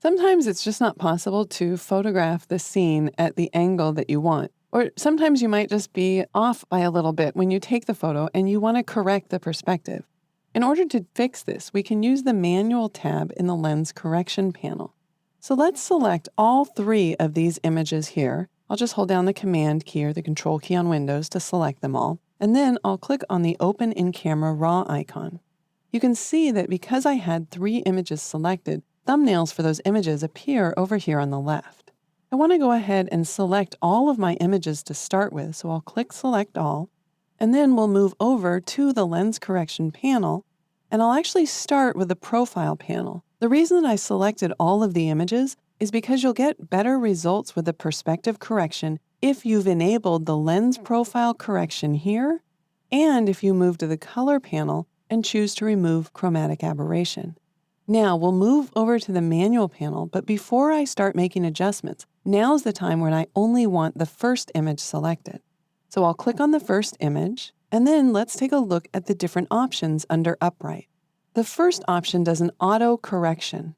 Sometimes it's just not possible to photograph the scene at the angle that you want. Or sometimes you might just be off by a little bit when you take the photo and you want to correct the perspective. In order to fix this, we can use the Manual tab in the Lens Correction panel. So let's select all three of these images here. I'll just hold down the Command key or the Control key on Windows to select them all, and then I'll click on the Open in Camera Raw icon. You can see that because I had three images selected, thumbnails for those images appear over here on the left. I want to go ahead and select all of my images to start with, so I'll click Select All, and then we'll move over to the Lens Correction panel, and I'll actually start with the Profile panel. The reason that I selected all of the images is because you'll get better results with the perspective correction if you've enabled the Lens Profile correction here, and if you move to the Color panel and choose to remove Chromatic Aberration. Now we'll move over to the Manual panel, but before I start making adjustments, now's the time when I only want the first image selected. So I'll click on the first image, and then let's take a look at the different options under Upright. The first option does an auto correction.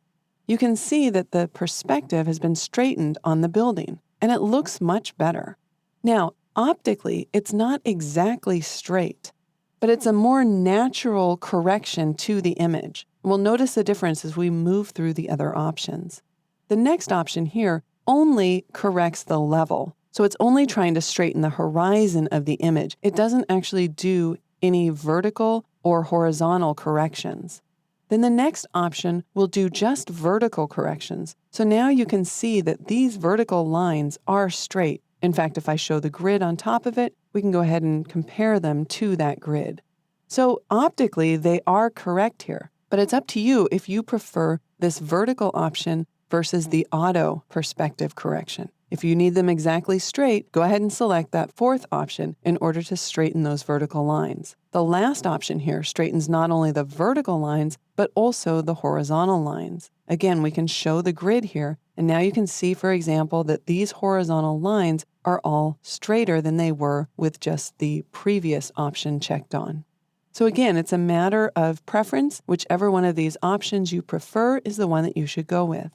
You can see that the perspective has been straightened on the building, and it looks much better. Now, optically, it's not exactly straight, but it's a more natural correction to the image. We'll notice the difference as we move through the other options. The next option here only corrects the level, so it's only trying to straighten the horizon of the image. It doesn't actually do any vertical or horizontal corrections. Then the next option will do just vertical corrections. So now you can see that these vertical lines are straight. In fact, if I show the grid on top of it, we can go ahead and compare them to that grid. So optically, they are correct here, but it's up to you if you prefer this vertical option versus the auto perspective correction. If you need them exactly straight, go ahead and select that fourth option in order to straighten those vertical lines. The last option here straightens not only the vertical lines, but also the horizontal lines. Again, we can show the grid here, and now you can see, for example, that these horizontal lines are all straighter than they were with just the previous option checked on. So again, it's a matter of preference. Whichever one of these options you prefer is the one that you should go with.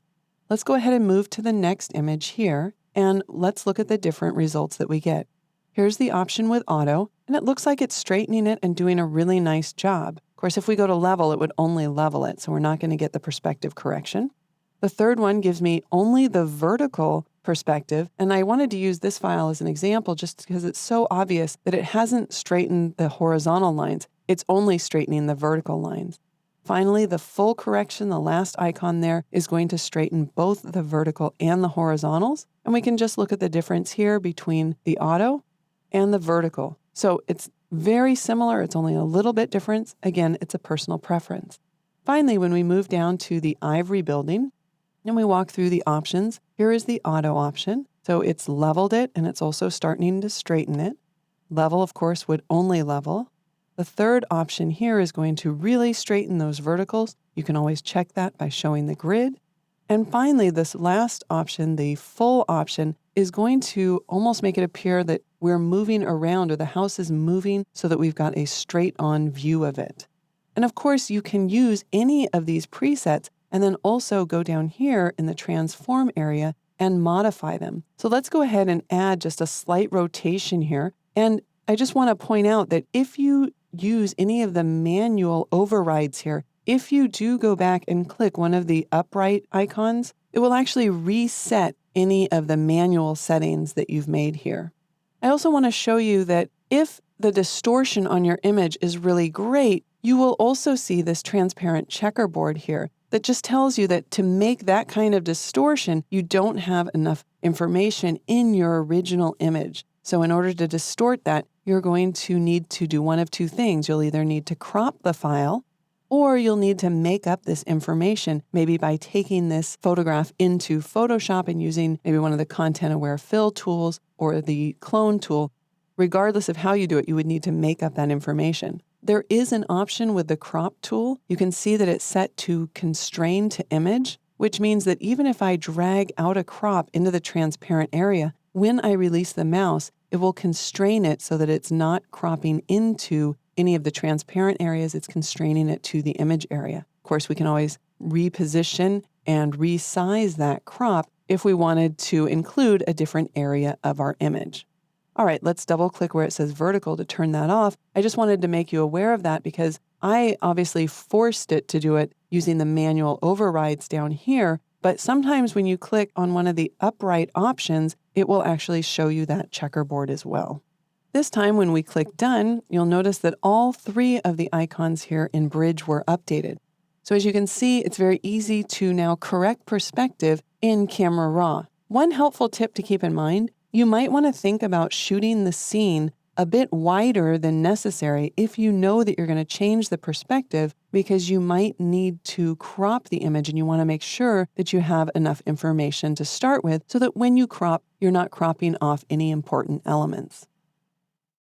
Let's go ahead and move to the next image here, and let's look at the different results that we get. Here's the option with auto, and it looks like it's straightening it and doing a really nice job. Of course, if we go to level, it would only level it, so we're not going to get the perspective correction. The third one gives me only the vertical perspective, and I wanted to use this file as an example just because it's so obvious that it hasn't straightened the horizontal lines. It's only straightening the vertical lines. Finally, the full correction, the last icon there, is going to straighten both the vertical and the horizontals. And we can just look at the difference here between the auto and the vertical. So it's very similar. It's only a little bit different. Again, it's a personal preference. Finally, when we move down to the Ivory building and we walk through the options, here is the auto option. So it's leveled it and it's also starting to straighten it. Level, of course, would only level. The third option here is going to really straighten those verticals. You can always check that by showing the grid. And finally, this last option, the full option, is going to almost make it appear that we're moving around or the house is moving so that we've got a straight-on view of it. And of course, you can use any of these presets and then also go down here in the transform area and modify them. So let's go ahead and add just a slight rotation here. And I just want to point out that if you use any of the manual overrides here, if you do go back and click one of the upright icons, it will actually reset any of the manual settings that you've made here. I also want to show you that if the distortion on your image is really great, you will also see this transparent checkerboard here that just tells you that to make that kind of distortion, you don't have enough information in your original image. So in order to distort that, you're going to need to do one of two things. You'll either need to crop the file, or you'll need to make up this information, maybe by taking this photograph into Photoshop and using maybe one of the content-aware fill tools or the clone tool. Regardless of how you do it, you would need to make up that information. There is an option with the crop tool. You can see that it's set to constrain to image, which means that even if I drag out a crop into the transparent area, when I release the mouse, it will constrain it so that it's not cropping into any of the transparent areas. It's constraining it to the image area. Of course, we can always reposition and resize that crop if we wanted to include a different area of our image. All right, let's double click where it says vertical to turn that off. I just wanted to make you aware of that because I obviously forced it to do it using the manual overrides down here, but sometimes when you click on one of the upright options, it will actually show you that checkerboard as well. This time when we click done, you'll notice that all 3 of the icons here in Bridge were updated. So as you can see, it's very easy to now correct perspective in Camera Raw. One helpful tip to keep in mind, you might want to think about shooting the scene a bit wider than necessary if you know that you're going to change the perspective because you might need to crop the image and you want to make sure that you have enough information to start with so that when you crop, you're not cropping off any important elements.